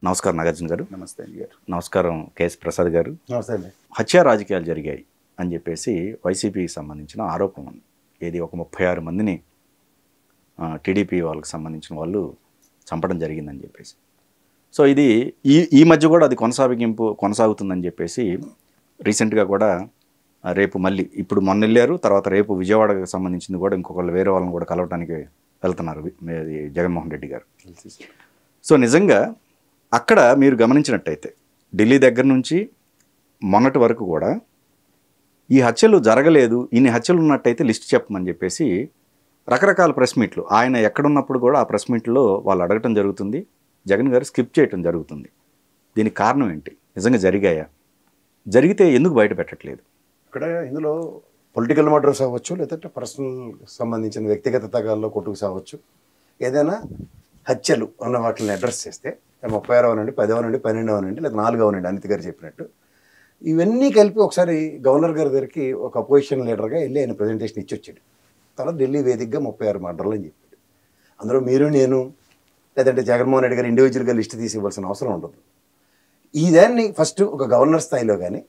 నమస్కారం నాగార్జున గారు. నమస్తే అండి గారు. నమస్కారం కేఎస్ ప్రసాద్ గారు. నమస్తే అండి. హత్యా రాజకీయాలు జరిగాయి అని చెప్పేసి వైసీపీకి సంబంధించిన ఆరోపణ ఉంది. ఏది ఒక 36 మందిని టీడీపీ వాళ్ళకి సంబంధించిన వాళ్ళు చంపడం జరిగిందని చెప్పేసి. సో ఇది ఈ మధ్య కూడా అది కొనసాగుతుందని చెప్పేసి రీసెంట్గా కూడా రేపు మళ్ళీ ఇప్పుడు మొన్న వెళ్ళారు, తర్వాత రేపు విజయవాడకు సంబంధించింది కూడా ఇంకొకళ్ళు వేరే వాళ్ళని కూడా కలవడానికి వెళ్తున్నారు జగన్మోహన్ రెడ్డి గారు. సో నిజంగా అక్కడ మీరు గమనించినట్టయితే ఢిల్లీ దగ్గర నుంచి మొన్నటి వరకు కూడా ఈ హత్యలు జరగలేదు, ఇన్ని హత్యలు ఉన్నట్టయితే లిస్ట్ చెప్పమని చెప్పేసి రకరకాల ప్రెస్ మీట్లు ఆయన ఎక్కడున్నప్పుడు కూడా ఆ ప్రెస్ మీట్లో వాళ్ళు అడగటం జరుగుతుంది. జగన్ గారు స్కిప్ చేయటం జరుగుతుంది. దీనికి కారణం ఏంటి? నిజంగా జరిగాయా? జరిగితే ఎందుకు బయట పెట్టట్లేదు? ఇక్కడ ఇందులో పొలిటికల్ మర్డర్స్ అవ్వచ్చు, లేదంటే పర్సనల్ సంబంధించిన వ్యక్తిగత తగాల్లో కొట్టుకు సాగవచ్చు. ఏదైనా హత్యలు అన్న వాటిని అడ్రస్ చేస్తే 36 అవనండి, 10 అవనండి, 12 అవనండి, లేదా 4 అవనండి, అనిత్ గారు చెప్పినట్టు ఇవన్నీ కలిపి ఒకసారి గవర్నర్ గారి దగ్గరికి ఒక అపోజిషన్ లీడర్గా వెళ్ళి ఆయన ప్రజెంటేషన్ ఇచ్చి వచ్చాడు. తర్వాత ఢిల్లీ వేదికగా 36 మర్డర్లు అని చెప్పాడు. అందులో మీరు, నేను, లేదంటే జగన్మోహన్ రెడ్డి గారు ఇండివిజువల్గా లిస్ట్ తీసి ఇవ్వాల్సిన అవసరం ఉండదు. ఈ దాన్ని ఫస్ట్ ఒక గవర్నర్ స్థాయిలో కానీ,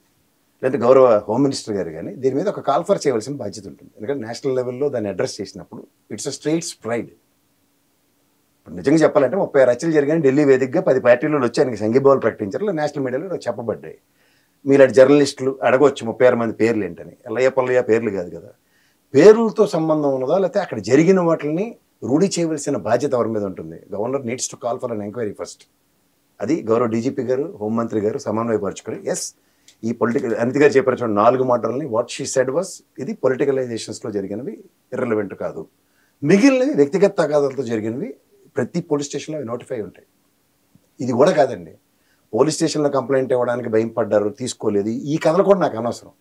లేదంటే గౌరవ హోమ్ మినిస్టర్ గారు కానీ దీని మీద ఒక కాల్ ఫర్ చేయవలసిన బాధ్యత ఉంటుంది. ఎందుకంటే నేషనల్ లెవెల్లో దాన్ని అడ్రస్ చేసినప్పుడు ఇట్స్ అ స్టేట్స్ ప్రైడ్. ఇప్పుడు నిజంగా చెప్పాలంటే 36 హత్యలు జరిగాయి. ఢిల్లీ వేదికగా 10 పార్టీలు వచ్చి ఆయనకి సంఘీభావాలు ప్రకటించారు, నేషనల్ మీడియాలో చెప్పబడ్డాయి. మీలాంటి జర్నలిస్టులు అడగవచ్చు 36 మంది పేర్లు ఏంటని. ఎల్లయ్య పల్లయ్య పేర్లు కాదు కదా, పేర్లతో సంబంధం ఉన్నదా, లేకపోతే అక్కడ జరిగిన వాటిని రూఢి చేయవలసిన బాధ్యత ఎవరి మీద ఉంటుంది? Governor needs to call for an enquiry first. అది గౌరవ డీజీపీ గారు, హోంమంత్రి గారు సమన్వయపరచుకొని ఎస్ ఈ పొలిటికల్ అనిత్ గారు చెప్పారు చూడండి 4 మర్డర్లని వాట్ షీ సెడ్ వాస్ ఇది పొలిటికలైజేషన్స్లో జరిగినవి, ఇర్రెలవెంట్ కాదు. మిగిలినవి వ్యక్తిగత తగాదాలతో జరిగినవి ప్రతి పోలీస్ స్టేషన్లో అవి నోటిఫై ఉంటాయి. ఇది కూడా కాదండి, పోలీస్ స్టేషన్లో కంప్లైంట్ ఇవ్వడానికి భయం పడ్డారు, తీసుకోలేదు, ఈ కథలు కూడా నాకు అనవసరం.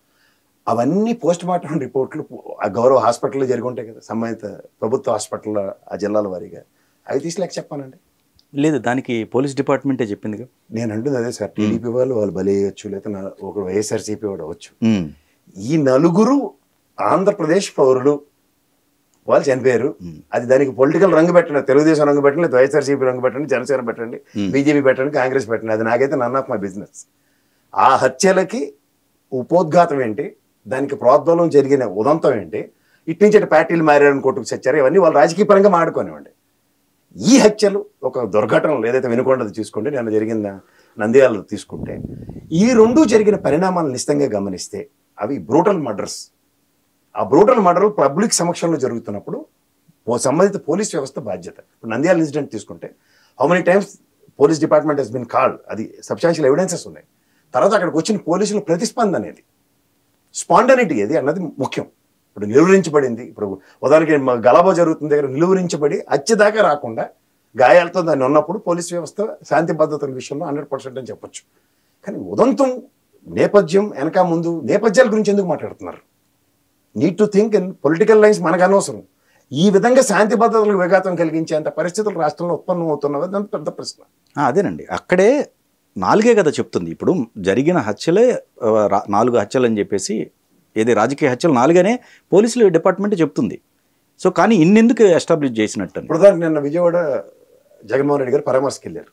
అవన్నీ పోస్ట్ మార్టం రిపోర్ట్లు ఆ గౌరవ హాస్పిటల్లో జరిగి ఉంటాయి కదా, సంబంధిత ప్రభుత్వ హాస్పిటల్లో ఆ జిల్లాల వారీగా, అవి తీసిలేక చెప్పానండి. లేదు, దానికి పోలీస్ డిపార్ట్మెంటే చెప్పిందిగా. నేను అంటుంది అదే సార్, టీడీపీ వాళ్ళు బలి వేయచ్చు, లేదా ఒక వైఎస్ఆర్సీపీ వాడు అవ్వచ్చు. ఈ 4 ఆంధ్రప్రదేశ్ పౌరులు వాళ్ళు చనిపోయారు. అది దానికి పొలిటికల్ రంగు పెట్టండి, తెలుగుదేశం రంగు పెట్టండి, లేదా వైఎస్ఆర్సీపీ రంగు పెట్టండి, జనసేన పెట్టండి, బీజేపీ పెట్టండి, కాంగ్రెస్ పెట్టండి, అది నాకైతే నన్ ఆఫ్ మై బిజినెస్. ఆ హత్యలకి ఉపోద్ఘాతం ఏంటి, దానికి ప్రోద్బలం జరిగిన ఉదంతం ఏంటి, ఇటు నుంచి పార్టీలు మారారని కొట్టుకు చచ్చారు, ఇవన్నీ వాళ్ళు రాజకీయ పరంగా మాడుకోనివ్వండి. ఈ హత్యలు ఒక దుర్ఘటనలు ఏదైతే వినుకొండది చూసుకుంటే, నేను జరిగిన నంద్యాలలో తీసుకుంటే, ఈ 2 జరిగిన పరిణామాలను నిశ్చితంగా గమనిస్తే అవి బ్రూటల్ మర్డర్స్. ఆ బ్రూటల్ మర్డర్లు పబ్లిక్ సమక్షంలో జరుగుతున్నప్పుడు సంబంధిత పోలీస్ వ్యవస్థ బాధ్యత. ఇప్పుడు నంద్యాల ఇన్సిడెంట్ తీసుకుంటే how many times police department has been called, అది సబ్స్టాన్షియల్ ఎవిడెన్సెస్ ఉన్నాయి. తర్వాత అక్కడికి వచ్చిన పోలీసుల ప్రతిస్పందన అనేది, స్పాంటనిటీ ఏది అన్నది ముఖ్యం. ఇప్పుడు నిలువరించబడింది, ఇప్పుడు ఉదాహరణకి గలాబా జరుగుతున్న దగ్గర నిలువరించబడి హత్య దాకా రాకుండా గాయాలతో దాన్ని ఉన్నప్పుడు పోలీస్ వ్యవస్థ శాంతి భద్రతల విషయంలో 100% అని చెప్పొచ్చు. కానీ ఉదంతం నేపథ్యం వెనక ముందు నేపథ్యాల గురించి ఎందుకు మాట్లాడుతున్నారు? Need to think in political lines. మనకు అనవసరం. ఈ విధంగా శాంతి భద్రతలకు విఘాతం కలిగించేంత పరిస్థితులు రాష్ట్రంలో ఉత్పన్నం అవుతున్నవి, దాని పెద్ద ప్రశ్న. అదేనండి, అక్కడే 4 కదా చెప్తుంది. ఇప్పుడు జరిగిన హత్యలే 4 హత్యలు అని చెప్పేసి, ఏది రాజకీయ హత్యలు 4 పోలీసులు డిపార్ట్మెంట్ చెప్తుంది. సో కానీ ఇన్నెందుకు ఎస్టాబ్లిష్ చేసినట్టు? ఇప్పుడు దానికి నిన్న విజయవాడ జగన్మోహన్ రెడ్డి గారు పరామర్శకి వెళ్ళారు.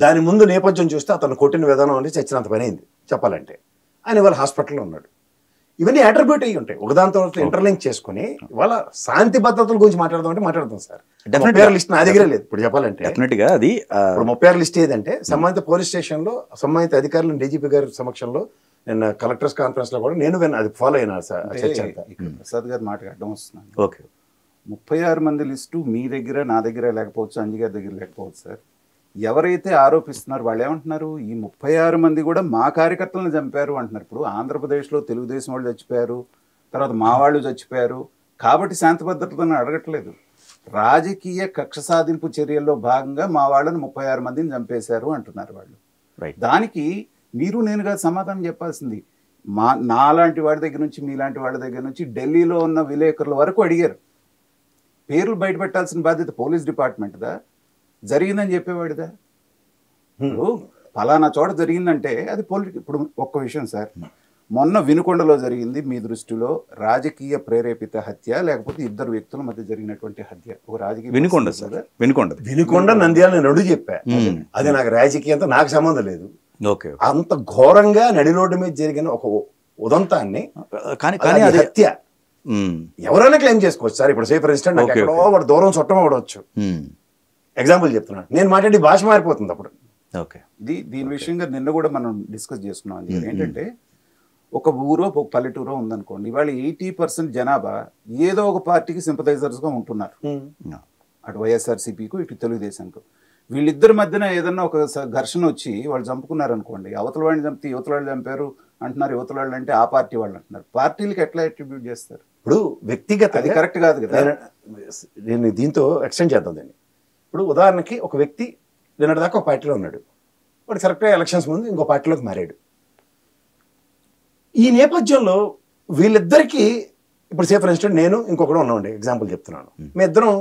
దాని ముందు నేపథ్యం చూస్తే అతను కొట్టిన విధానం అంటే చచ్చినంత పని అయింది చెప్పాలంటే. ఆయన ఇవాళ హాస్పిటల్లో ఉన్నాడు. ఇవన్నీ అట్రిబ్యూట్ అయ్యి ఉంటాయి, ఒకదానితో ఇంటర్లింక్ చేసుకుని ఇవాళ శాంతి భద్రతల గురించి మాట్లాడదాం అంటే మాట్లాడదాం సార్. 36 లిస్ట్ నా దగ్గర లేదు ఇప్పుడు చెప్పాలంటే. డెఫినెట్గా అది ఇప్పుడు 36 లిస్ట్ ఏదంటే సంబంధిత పోలీస్ స్టేషన్లో సంబంధిత అధికారులను డీజీపీ గారి సమక్షంలో నిన్న కలెక్టర్స్ కాన్ఫరెన్స్ లో కూడా నేను అది ఫాలో అయినా ప్రసాద్ గారు మాట్లాడడం వస్తున్నాను. ఓకే, 36 మంది లిస్టు మీ దగ్గర, నా దగ్గర లేకపోవచ్చు, అంజి గారి దగ్గర లేకపోవచ్చు సార్. ఎవరైతే ఆరోపిస్తున్నారు వాళ్ళు ఏమంటున్నారు? ఈ 36 మంది కూడా మా కార్యకర్తలను చంపారు అంటున్నారు. ఇప్పుడు ఆంధ్రప్రదేశ్లో తెలుగుదేశం వాళ్ళు చచ్చిపోయారు, తర్వాత మా వాళ్ళు చచ్చిపోయారు కాబట్టి శాంతి భద్రతలను అడగట్లేదు. రాజకీయ కక్ష సాధింపు చర్యల్లో భాగంగా మా వాళ్ళని 36 మందిని చంపేశారు అంటున్నారు వాళ్ళు. దానికి మీరు నేనుగా సమాధానం చెప్పాల్సింది. నాలాంటి వాడి దగ్గర నుంచి, మీలాంటి వాళ్ళ దగ్గర నుంచి, ఢిల్లీలో ఉన్న విలేకరుల వరకు అడిగారు. పేర్లు బయట పెట్టాల్సిన బాధ్యత పోలీస్ డిపార్ట్మెంట్దా, జరిగిందని చెప్పేవాడిదా? ఇప్పుడు ఫలానా చోట జరిగిందంటే అది ఇప్పుడు ఒక్క విషయం సార్, మొన్న వినుకొండలో జరిగింది మీ దృష్టిలో రాజకీయ ప్రేరేపిత హత్య లేకపోతే ఇద్దరు వ్యక్తుల మధ్య జరిగినటువంటి హత్య? ఒక రాజకీయ వినుకొండ సార్, వినుకొండ నంద్యాల నేను రెండు చెప్పా. అది నాకు రాజకీయంతో నాకు సంబంధం లేదు. ఓకే, అంత ఘోరంగా నడి రోడ్డు మీద జరిగిన ఒక ఉదంతాన్ని కానీ అది హత్య ఎవరైనా క్లెయిమ్ చేసుకోవచ్చు సార్. ఇప్పుడు సే ఫర్ ఇన్స్టెంట్ నాకు ఎక్కడో వాడు దూరం చుట్టం అవ్వచ్చు, ఎగ్జాంపుల్ చెప్తున్నాను. నేను మాట్లాడి భాష మారిపోతుంది అప్పుడు. ఓకే, దీని విషయంగా నిన్న కూడా మనం డిస్కస్ చేసుకున్నాం. ఏంటంటే ఒక ఊరో ఒక పల్లెటూరో ఉందనుకోండి, ఇవాళ 80% జనాభా ఏదో ఒక పార్టీకి సింపథైజర్స్గా ఉంటున్నారు. అటు వైఎస్ఆర్సీపీకు ఇటు తెలుగుదేశానికి. వీళ్ళిద్దరి మధ్యన ఏదన్నా ఒక ఘర్షణ వచ్చి వాళ్ళు చంపుకున్నారు అనుకోండి, అవతల వాడిని చంపితే యువతల వాళ్ళు చంపారు అంటున్నారు, యువతల వాళ్ళు అంటే ఆ పార్టీ వాళ్ళు అంటున్నారు. పార్టీలకు ఎట్లా అట్రిబ్యూట్ చేస్తారు? ఇప్పుడు వ్యక్తిగత అది కరెక్ట్ కాదు కదా. నేను దీంతో ఎక్స్టెండ్ చేద్దాం దాన్ని. ఇప్పుడు ఉదాహరణకి ఒక వ్యక్తి నిన్నటిదాకా ఒక పార్టీలో ఉన్నాడు, వాడు కరెక్ట్గా ఎలక్షన్స్ ముందు ఇంకో పార్టీలోకి మారాడు. ఈ నేపథ్యంలో వీళ్ళిద్దరికీ ఇప్పుడు సే ఫర్ ఇన్స్టెంట్ నేను ఇంకొకడు ఉన్నామండి, ఎగ్జాంపుల్ చెప్తున్నాను. మీ ఇద్దరం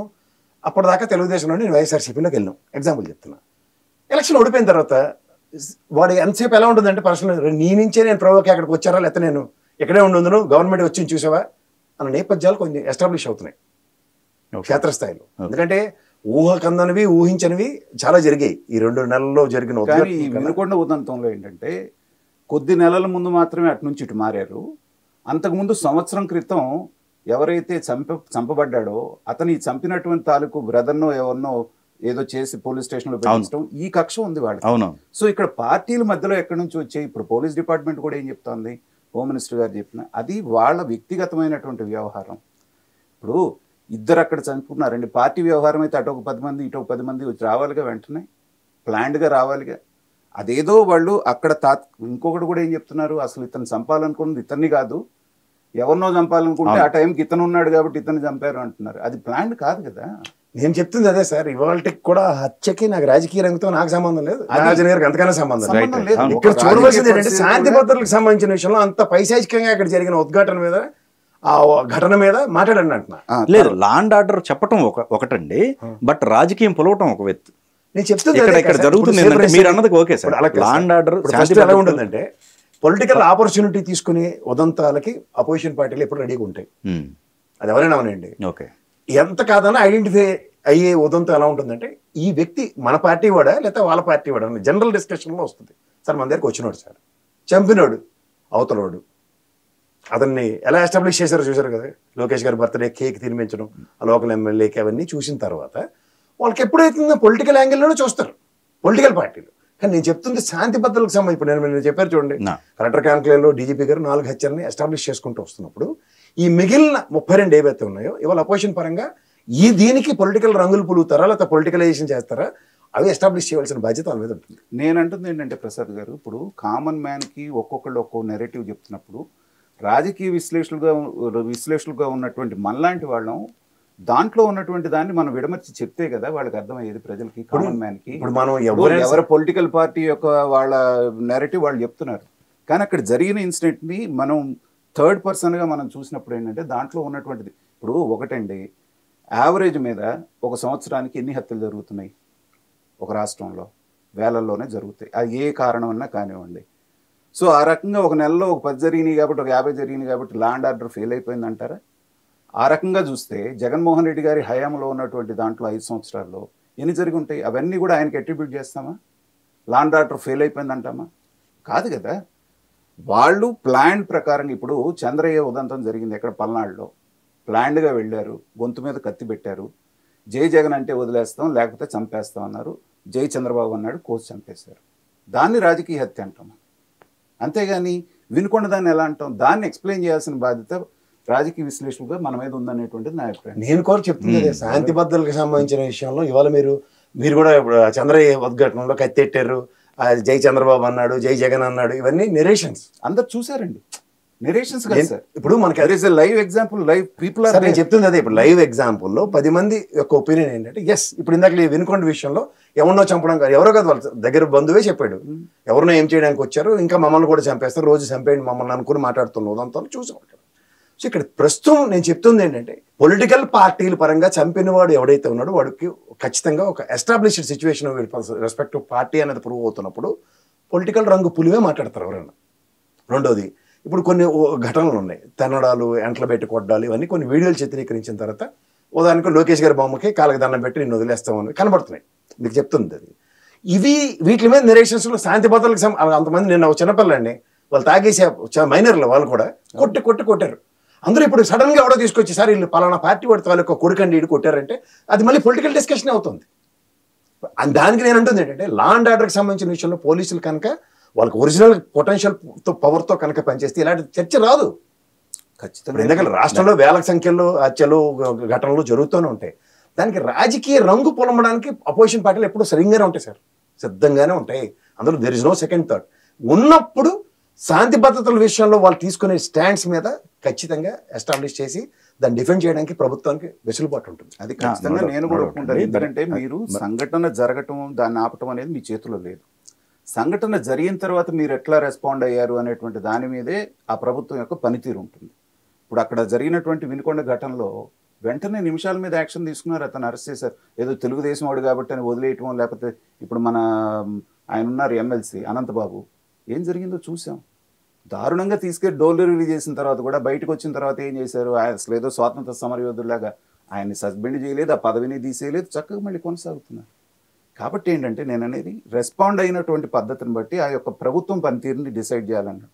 అప్పటిదాకా తెలుగుదేశం నుండి నేను వైఎస్ఆర్సీపీలోకి వెళ్ళాం, ఎగ్జాంపుల్ చెప్తున్నా. ఎలక్షన్ ఓడిపోయిన తర్వాత వాడు ఎంతసేపు ఎలా ఉంటుందంటే పర్సనల్ నీ నుంచే నేను ప్రవోక్ అక్కడికి వచ్చారా లేకపోతే నేను ఇక్కడే ఉండును గవర్నమెంట్ వచ్చి చూసావా అన్న నేపథ్యాలు కొంచెం ఎస్టాబ్లిష్ అవుతున్నాయి క్షేత్రస్థాయిలో. ఎందుకంటే ఊహకందనివి ఊహించనివి చాలా జరిగాయి ఈ 2 నెలల్లో జరిగిన. వినుకొండ ఉదంతంలో ఏంటంటే కొద్ది నెలల ముందు మాత్రమే అటు నుంచి ఇటు మారారు. అంతకుముందు సంవత్సరం క్రితం ఎవరైతే చంపబడ్డాడో అతని చంపినటువంటి తాలూకు బ్రదర్నో ఎవరినో ఏదో చేసి పోలీస్ స్టేషన్లో పెట్టడం ఈ కక్ష ఉంది వాళ్ళకి. సో ఇక్కడ పార్టీల మధ్యలో ఎక్కడి నుంచి వచ్చాయి? ఇప్పుడు పోలీస్ డిపార్ట్మెంట్ కూడా ఏం చెప్తోంది, హోమ్ మినిస్టర్ గారు చెప్పిన అది వాళ్ళ వ్యక్తిగతమైనటువంటి వ్యవహారం. ఇప్పుడు ఇద్దరు అక్కడ చంపుకున్నారండి, పార్టీ వ్యవహారం అయితే అటు ఒక 10 మంది ఇటు ఒక 10 మంది వచ్చి రావాలిగా, వెంటనే ప్లాన్డ్గా రావాలిగా. అదేదో వాళ్ళు అక్కడ ఇంకొకటి కూడా ఏం చెప్తున్నారు, అసలు ఇతను చంపాలనుకున్నది ఇతన్ని కాదు, ఎవరినో చంపాలనుకుంటే ఆ టైంకి ఇతను ఉన్నాడు కాబట్టి ఇతను చంపారు అంటున్నారు. అది ప్లాన్డ్ కాదు కదా. నేను చెప్తుంది అదే సార్, ఇవాళకి కూడా హత్యకి నాకు రాజకీయ రంగంతో నాకు సంబంధం లేదు, రాజన్ గారికి అంతకన్నా సంబంధం లేదు. ఇక్కడ చూడవలసింది ఏంటంటే శాంతి భద్రతలకు సంబంధించిన విషయంలో అంత పైశాచికంగా ఇక్కడ జరిగిన ఉద్ఘాటన మీద ఆ ఘటన మీద మాట్లాడండి అంటున్నా. లేదు, లా అండ్ ఆర్డర్ చెప్పటం ఒకటండి, బట్ రాజకీయం పొలవటం ఒక వ్యక్తి. నేను చెప్తుంది ఇక్కడ జరుగుతుంది మీరు అన్నది okay sir. Law and order ఎలా ఉంటుందంటే పొలిటికల్ ఆపర్చునిటీ తీసుకునే ఉదంతాలకి అపోజిషన్ పార్టీలు ఎప్పుడు రెడీగా ఉంటాయి. అది ఎవరైనా అవనండి. ఓకే, ఎంత కాదన్నా ఐడెంటిఫై అయ్యే ఉదంతం ఎలా ఉంటుందంటే ఈ వ్యక్తి మన పార్టీ వాడా లేకపోతే వాళ్ళ పార్టీ వాడా అని జనరల్ డిస్కషన్లో వస్తుంది. సార్ మన దగ్గరకు వచ్చినాడు సార్, చంపినాడు అవతలవాడు, అతన్ని ఎలా ఎస్టాబ్లిష్ చేశారో చూశారు కదా. లోకేష్ గారి బర్త్డే కేక్ తినిపించడం, ఆ లోకల్ ఎమ్మెల్యేకి అవన్నీ చూసిన తర్వాత వాళ్ళకి ఎప్పుడైతుందో పొలిటికల్ యాంగిల్లోనే చూస్తారు పొలిటికల్ పార్టీలు. కానీ నేను చెప్తుంది శాంతి భద్రతలకు సంబంధించి. ఇప్పుడు నేను చెప్పారు చూడండి, కలెక్టర్ కాన్క్లేవ్లో డీజీపీ గారు 4 హత్యలని ఎస్టాబ్లిష్ చేసుకుంటూ వస్తున్నప్పుడు ఈ మిగిలిన 32 ఏవైతే ఉన్నాయో ఇవాళ అపోజిషన్ పరంగా దీనికి పొలిటికల్ రంగులు పులుగుతారా లేకపోతే పొలిటికలైజేషన్ చేస్తారా అవి ఎస్టాబ్లిష్ చేయవలసిన బాధ్యత వాళ్ళ మీద ఉంటుంది. నేను అంటుంది ఏంటంటే ప్రసాద్ గారు, ఇప్పుడు కామన్ మ్యాన్కి ఒక్కొక్కళ్ళు ఒక్కో నెరేటివ్ చెప్తున్నప్పుడు రాజకీయ విశ్లేషకులుగా ఉన్నటువంటి మనలాంటి వాళ్ళం దాంట్లో ఉన్నటువంటి దాన్ని మనం విడమర్చి చెప్తే కదా వాళ్ళకి అర్థమయ్యేది ప్రజలకి, కామన్ మ్యాన్కి. ఇప్పుడు మనం ఎవరి పొలిటికల్ పార్టీ యొక్క వాళ్ళ నెరేటివ్ వాళ్ళు చెప్తున్నారు, కానీ అక్కడ జరిగిన ఇన్సిడెంట్ని మనం థర్డ్ పర్సన్గా మనం చూసినప్పుడు ఏంటంటే దాంట్లో ఉన్నటువంటిది. ఇప్పుడు ఒకటండి, యావరేజ్ మీద ఒక సంవత్సరానికి ఎన్ని హత్యలు జరుగుతున్నాయి ఒక రాష్ట్రంలో? వేలల్లోనే జరుగుతాయి. అది ఏ కారణం అన్నా కానివ్వండి. సో ఆ రకంగా ఒక నెలలో ఒక 10 జరిగినాయి కాబట్టి ఒక 50 జరిగినాయి కాబట్టి లా అండ్ ఆర్డర్ ఫెయిల్ అయిపోయింది అంటారా? ఆ రకంగా చూస్తే జగన్మోహన్ రెడ్డి గారి హయాంలో ఉన్నటువంటి దాంట్లో 5 సంవత్సరాల్లో ఎన్ని జరిగి ఉంటాయి? అవన్నీ కూడా ఆయనకి అట్రిబ్యూట్ చేస్తామా? లా అండ్ ఆర్డర్ ఫెయిల్ అయిపోయింది అంటామా? కాదు కదా. వాళ్ళు ప్లాన్ ప్రకారం ఇప్పుడు చంద్రయ్య ఉదంతం జరిగింది ఎక్కడ పల్నాడులో, ప్లాన్డ్గా వెళ్ళారు, గొంతు మీద కత్తి పెట్టారు, జై జగన్ అంటే వదిలేస్తాం లేకపోతే చంపేస్తాం అన్నారు, జై చంద్రబాబు అన్నాడు, కోసి చంపేశారు. దాన్ని రాజకీయ హత్య అంటాం. అంతేగాని వినుకొండ దాన్ని ఎలా అంటాం? దాన్ని ఎక్స్ప్లెయిన్ చేయాల్సిన బాధ్యత రాజకీయ విశ్లేషకులుగా మన మీద ఉందనేటువంటిది నా అభిప్రాయం. నేను కూడా చెప్తుంది శాంతి భద్రతలకు సంబంధించిన విషయంలో ఇవాళ మీరు కూడా చంద్రయ్య ఉద్ఘాటనలో కత్తెట్టారు, జై చంద్రబాబు అన్నాడు, జై జగన్ అన్నాడు, ఇవన్నీ నెరేషన్స్ అందరు చూసారండి. నెరేషన్స్ కదా సార్. ఇప్పుడు మనకి live example, live people are. నేను చెప్తుంది అదే, ఇప్పుడు లైవ్ ఎగ్జాంపుల్లో 10 మంది యొక్క ఒపీనియన్ ఏంటంటే ఎస్, ఇప్పుడు ఇందాక వినుకొండ విషయంలో ఎవరినో చంపడం కాదు, ఎవరో కాదు వాళ్ళ దగ్గర బంధువే చెప్పాడు, ఎవరినో ఏం చేయడానికి వచ్చారు, ఇంకా మమ్మల్ని కూడా చంపేస్తారు, రోజు చంపేయండి మమ్మల్ని అనుకుని మాట్లాడుతున్నాం, ఉదంతా చూసాం. సో ఇక్కడ ప్రస్తుతం నేను చెప్తుంది ఏంటంటే పొలిటికల్ పార్టీల పరంగా చంపిన వాడు ఎవడైతే ఉన్నాడో వాడికి ఖచ్చితంగా ఒక ఎస్టాబ్లిష్డ్ సిచ్యువేషన్ రెస్పెక్ట్ పార్టీ అనేది ప్రూవ్ అవుతున్నప్పుడు పొలిటికల్ రంగు పులివే మాట్లాడతారు ఎవరైనా. రెండోది ఇప్పుడు కొన్ని ఘటనలు ఉన్నాయి, తన్నడాలు, ఎంటలు పెట్టి కొట్టాలు, ఇవన్నీ కొన్ని వీడియోలు చిత్రీకరించిన తర్వాత ఉదాహరణకు లోకేష్ గారి బొమ్మకి కాళ్ళకి దండం పెట్టి నేను వదిలేస్తామని కనబడుతున్నాయి, మీకు చెప్తుంది అది. వీటి మీద నిరీక్షణలో శాంతి భద్రతలకు అంతమంది, నిన్న ఒక చిన్నపిల్లండి వాళ్ళు తాగేసే మైనర్లు వాళ్ళు కూడా కొట్టారు. అందరూ ఇప్పుడు సడన్ గా ఎవడో తీసుకొచ్చి సార్ వీళ్ళు పలానా పార్టీ వాడి తాలూకా కొడుకండి ఇటు కొట్టారంటే అది మళ్ళీ పొలిటికల్ డిస్కషన్ అవుతుంది. దానికి నేను అంటుంది ఏంటంటే లా అండ్ ఆర్డర్కి సంబంధించిన విషయంలో పోలీసులు కనుక వాళ్ళకి ఒరిజినల్ పొటెన్షియల్ పవర్తో కనుక పనిచేస్తే ఇలాంటి చర్చ రాదు ఖచ్చితంగా. ఎందుకంటే రాష్ట్రంలో వేల సంఖ్యలో హత్యలు ఘటనలు జరుగుతూనే ఉంటాయి. దానికి రాజకీయ రంగు పొలమడానికి అపోజిషన్ పార్టీలు ఎప్పుడు సరిగ్గానే ఉంటాయి సార్, సిద్ధంగానే ఉంటాయి. అందులో there is no second thought. ఉన్నప్పుడు శాంతి భద్రతల విషయంలో వాళ్ళు తీసుకునే స్టాండ్స్ మీద ఖచ్చితంగా ఎస్టాబ్లిష్ చేసి దాన్ని డిఫెండ్ చేయడానికి ప్రభుత్వానికి వెసులుబాటు ఉంటుంది. అది ఖచ్చితంగా నేను కూడా ఒప్పుకుంటాను. ఎందుకంటే మీరు సంఘటన జరగటం దాన్ని ఆపటం అనేది మీ చేతిలో లేదు. సంఘటన జరిగిన తర్వాత మీరు ఎట్లా రెస్పాండ్ అయ్యారు అనేటువంటి దాని మీదే ఆ ప్రభుత్వం యొక్క పనితీరు ఉంటుంది. ఇప్పుడు అక్కడ జరిగినటువంటి వినుకొండ ఘటనలో వెంటనే నిమిషాల మీద యాక్షన్ తీసుకున్నారు, అతను అరెస్ట్ చేశారు. ఏదో తెలుగుదేశం వాడు కాబట్టి అని వదిలేయటం, లేకపోతే ఇప్పుడు ఆయన ఉన్నారు ఎమ్మెల్సీ అనంతబాబు, ఏం జరిగిందో చూసాం. దారుణంగా తీసుకెళ్ళి డోర్ డెలివరీ చేసిన తర్వాత కూడా బయటకు వచ్చిన తర్వాత ఏం చేశారు, అసలు ఏదో స్వాతంత్ర సమరయోధులాగా ఆయన్ని సస్పెండ్ చేయలేదు, ఆ పదవిని తీసేయలేదు, చక్కగా మళ్ళీ కొనసాగుతున్నారు. కాబట్టి ఏంటంటే నేను అనేది రెస్పాండ్ అయినటువంటి పద్ధతిని బట్టి ఆ యొక్క ప్రభుత్వం పనితీరుని డిసైడ్ చేయాలన్నాడు.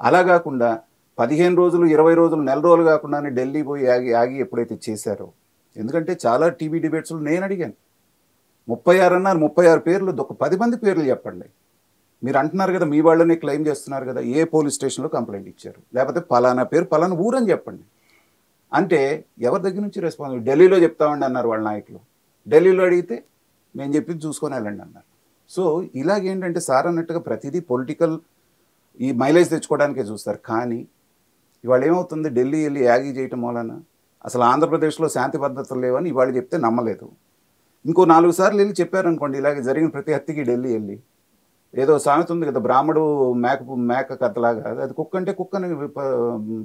అలా కాకుండా 15 రోజులు 20 రోజులు నెల రోజులు కాకుండానే ఢిల్లీ పోయి ఆగి ఎప్పుడైతే చేశారో, ఎందుకంటే చాలా టీవీ డిబేట్స్లో నేను అడిగాను 36 అన్నారు, 36 పేర్లు ఒక 10 మంది పేర్లు చెప్పండి. మీరు అంటున్నారు కదా మీ వాళ్ళని క్లెయిమ్ చేస్తున్నారు కదా, ఏ పోలీస్ స్టేషన్లో కంప్లైంట్ ఇచ్చారు, లేకపోతే పలానా పేరు పలానా ఊరని చెప్పండి. అంటే ఎవరి దగ్గర నుంచి రెస్పాన్స్? ఢిల్లీలో చెప్తామండి అన్నారు వాళ్ళ నాయకులు. ఢిల్లీలో అడిగితే మేము చెప్పింది చూసుకొని వెళ్ళండి అన్నారు. సో ఇలాగేంటంటే సార్ అన్నట్టుగా ప్రతిదీ పొలిటికల్ ఈ మైలేజ్ తెచ్చుకోవడానికే చూస్తారు. కానీ ఇవాళ ఏమవుతుంది, ఢిల్లీ వెళ్ళి యాగి చేయటం వలన అసలు ఆంధ్రప్రదేశ్లో శాంతి భద్రతలు లేవని ఇవాళ చెప్తే నమ్మలేదు. ఇంకో 4 సార్లు వెళ్ళి చెప్పారనుకోండి, ఇలాగే జరిగిన ప్రతి హత్యకి ఢిల్లీ వెళ్ళి ఏదో సామెత ఉంది కదా, బ్రాహ్మడు మేక కథలాగా, అది కుక్క అంటే కుక్కని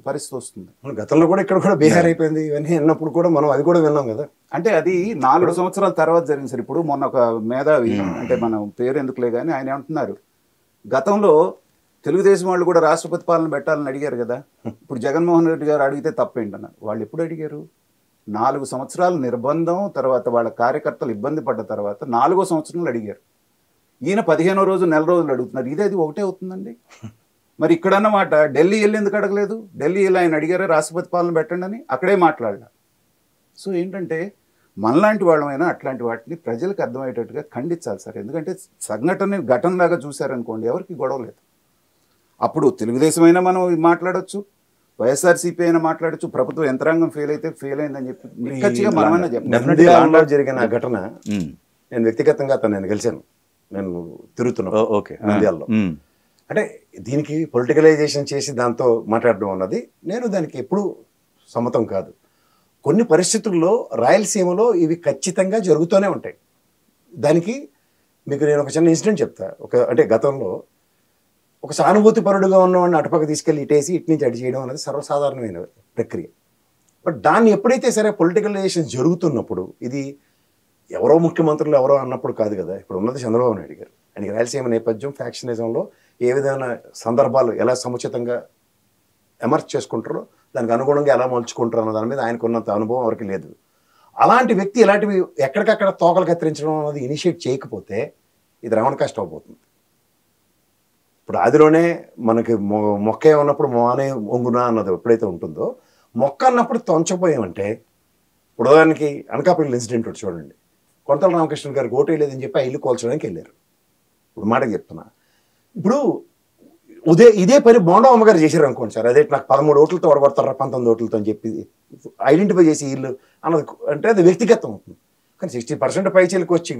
పరిస్థితి వస్తుంది. గతంలో కూడా ఇక్కడ కూడా బీహార్ అయిపోయింది, ఇవన్నీ విన్నప్పుడు కూడా మనం అది కూడా విన్నాం కదా. అంటే అది 4 సంవత్సరాల తర్వాత జరిగింది సార్. ఇప్పుడు మొన్న ఒక మేధావి, అంటే మనం పేరు ఎందుకులే కానీ, ఆయన ఏమంటున్నారు, గతంలో తెలుగుదేశం వాళ్ళు కూడా రాష్ట్రపతి పాలన పెట్టాలని అడిగారు కదా, ఇప్పుడు జగన్మోహన్ రెడ్డి గారు అడిగితే తప్పేంటన్నారు. వాళ్ళు ఎప్పుడు అడిగారు? 4 సంవత్సరాలు నిర్బంధం తర్వాత వాళ్ళ కార్యకర్తలు ఇబ్బంది పడ్డ తర్వాత 4వ సంవత్సరంలో అడిగారు. ఈయన 15వ రోజు నెల రోజులు అడుగుతున్నారు. అది ఒకటే అవుతుందండి. మరి ఇక్కడన్నమాట ఢిల్లీ వెళ్ళి ఎందుకు అడగలేదు? ఢిల్లీ వెళ్ళి ఆయన అడిగారా రాష్ట్రపతి పాలన పెట్టండి అని, అక్కడే మాట్లాడాలి. సో ఏంటంటే మనలాంటి వాళ్ళమైనా అట్లాంటి వాటిని ప్రజలకు అర్థమయ్యేటట్టుగా ఖండించాలి సార్. ఎందుకంటే సంఘటన ఘటనలాగా చూశారనుకోండి ఎవరికి గొడవ లేదు. అప్పుడు తెలుగుదేశం అయినా మనం మాట్లాడచ్చు, వైఎస్ఆర్సీపీ అయినా మాట్లాడచ్చు, ప్రభుత్వ యంత్రాంగం ఫెయిల్ అయితే ఫెయిల్ అయిందని చెప్పి ఖచ్చితంగా మనమైనా చెప్పాలి. జరిగిన ఘటన నేను వ్యక్తిగతంగా నేను గెలిచాను, నేను తిరుగుతున్నాను నంద్యాలలో. అంటే దీనికి పొలిటికలైజేషన్ చేసి దాంతో మాట్లాడడం అన్నది నేను దానికి ఎప్పుడు సమ్మతం కాదు. కొన్ని పరిస్థితుల్లో రాయలసీమలో ఇవి ఖచ్చితంగా జరుగుతూనే ఉంటాయి. దానికి మీకు నేను ఒక చిన్న ఇన్సిడెంట్ చెప్తా. అంటే గతంలో ఒక సానుభూతి పరుడుగా ఉన్నవాడిని అటుపక్క తీసుకెళ్ళి ఇటేసి ఇటు నుంచి అడి చేయడం అనేది సర్వసాధారణమైన ప్రక్రియ. బట్ దాన్ని ఎప్పుడైతే సరే పొలిటికలైజేషన్ జరుగుతున్నప్పుడు, ఇది ఎవరో ముఖ్యమంత్రులు ఎవరో అన్నప్పుడు కాదు కదా, ఇప్పుడు ఉన్నది చంద్రబాబు నాయుడు గారు. ఆయనకి రాయలసీమ నేపథ్యం, ఫ్యాక్షనిజంలో ఏ విధమైన సందర్భాలు ఎలా సముచితంగా ఎమర్జ్ చేసుకుంటారో దానికి అనుగుణంగా ఎలా మలుచుకుంటారో అన్న దాని మీద ఆయనకు ఉన్నంత అనుభవం ఎవరికి లేదు. అలాంటి వ్యక్తి ఇలాంటివి ఎక్కడికక్కడ తోకలు కత్తిరించడం అనేది ఇనిషియేట్ చేయకపోతే ఇది రమణ కష్టం అవబోతుంది. ఇప్పుడు ఆదిలోనే మనకి మొక్క ఉన్నప్పుడు మోనే ఒంగునా అన్నది ఎప్పుడైతే ఉంటుందో, మొక్క అన్నప్పుడు తొంచపోయామంటే, ఇప్పుడు దానికి అనకాపల్లి ఇన్సిడెంట్ వచ్చి చూడండి. కొంతల రామకృష్ణ గారికి ఓటు వేయలేదని చెప్పి ఆ ఇల్లు కోల్చడానికి వెళ్ళారు. ఇప్పుడు మాటకి చెప్తున్నా. ఇప్పుడు ఇదే పని బోండా అమ్మగారు చేశారు అనుకోండి సార్, అదే నాకు 13 ఓట్లతో ఓడగొడతారా 19 ఓట్లతో అని చెప్పి ఐడెంటిఫై చేసి ఇల్లు అన్నది అంటే అది వ్యక్తిగతం అవుతుంది. కానీ 60% పైచీలకు వచ్చి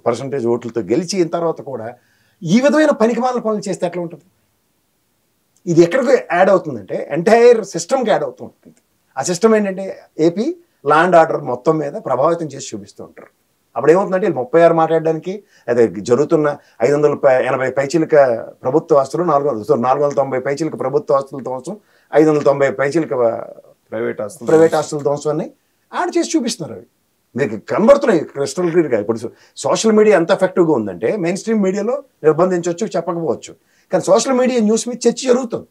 పర్సంటేజ్ ఓట్లతో గెలిచిన తర్వాత కూడా ఈ విధమైన పనికిమాలిన పనులు చేస్తే ఎట్లా ఉంటుంది? ఇది ఎక్కడికి యాడ్ అవుతుందంటే ఎంటైర్ సిస్టమ్కి యాడ్ అవుతూ ఉంటుంది. ఆ సిస్టమ్ ఏంటంటే ఏపీ లా అండ్ ఆర్డర్ మొత్తం మీద ప్రభావితం చేసి చూపిస్తూ ఉంటారు. అప్పుడు ఏమవుతుందంటే 36 మాట్లాడడానికి అదే జరుగుతున్న 580 పైచీలక ప్రభుత్వ ఆస్తులు, 490 పైచీలక ప్రభుత్వ ఆస్తుల ధ్వంసం, 590 పైచీలక ప్రైవేట్ ఆస్తుల ధ్వంసం అన్ని యాడ్ చేసి చూపిస్తున్నారు. అవి మీకు కనబడుతున్నాయి క్రిస్టల్ క్లియర్గా. ఇప్పుడు సోషల్ మీడియా ఎంత ఎఫెక్టివ్గా ఉందంటే మెయిన్ స్ట్రీమ్ మీడియాలో నిర్బంధించవచ్చు, చెప్పకపోవచ్చు, కానీ సోషల్ మీడియా న్యూస్ మీద చర్చ జరుగుతుంది.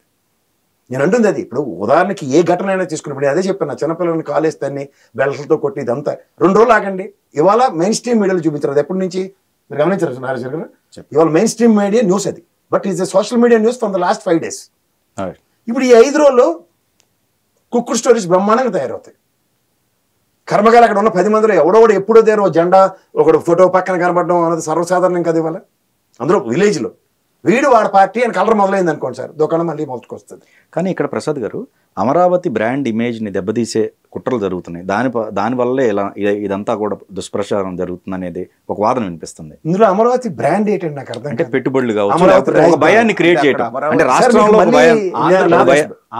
నేను అంటుంది అది. ఇప్పుడు ఉదాహరణకి ఏ ఘటన అయినా తీసుకున్నప్పుడు నేను అదే చెప్పాను, నా చిన్నపిల్లల్ని కాలేస్తాన్ని బెల్ట్లతో కొట్టి ఇదంతా 2 రోజులు ఆగండి. ఇవాళ మెయిన్ స్ట్రీమ్ మీడియాలో చూపించారు. అది ఎప్పటి నుంచి మీరు గమనించారు నాగేశ్వర గారు? ఇవాళ మెయిన్ స్ట్రీమ్ మీడియా న్యూస్ అది, but is social media news from the last 5 days. ఇప్పుడు ఈ 5 రోజుల్లో కుక్కుడు స్టోరీస్ బ్రహ్మాండంగా తయారవుతాయి. కర్మగాలు అక్కడ ఉన్న 10 మందిలో ఎవడోడు ఎప్పుడో దేరో జెండా ఒకడు ఫోటో పక్కన కనబడడం అన్నది సర్వసాధారణం కదా ఇవాళ. అందులో విలేజ్లో వీడు వాడి పార్టీ అని కలర్ మొదలైంది అనుకోండి సార్, దుకాణం మళ్ళీ మొదటికి వస్తుంది. కానీ ఇక్కడ ప్రసాద్ గారు, అమరావతి బ్రాండ్ ఇమేజ్ని దెబ్బతీసే కుట్రలు జరుగుతున్నాయి, దానివల్లే ఇలా ఇదంతా కూడా దుష్ప్రచారం జరుగుతుంది అనేది ఒక వాదన వినిపిస్తుంది. ఇందులో అమరావతి బ్రాండ్ ఏంటంటే నాకు అర్థం అంటే పెట్టుబడులు కావచ్చు, ఒక భయాన్ని క్రియేట్ చేయడం, అంటే రాష్ట్రంలో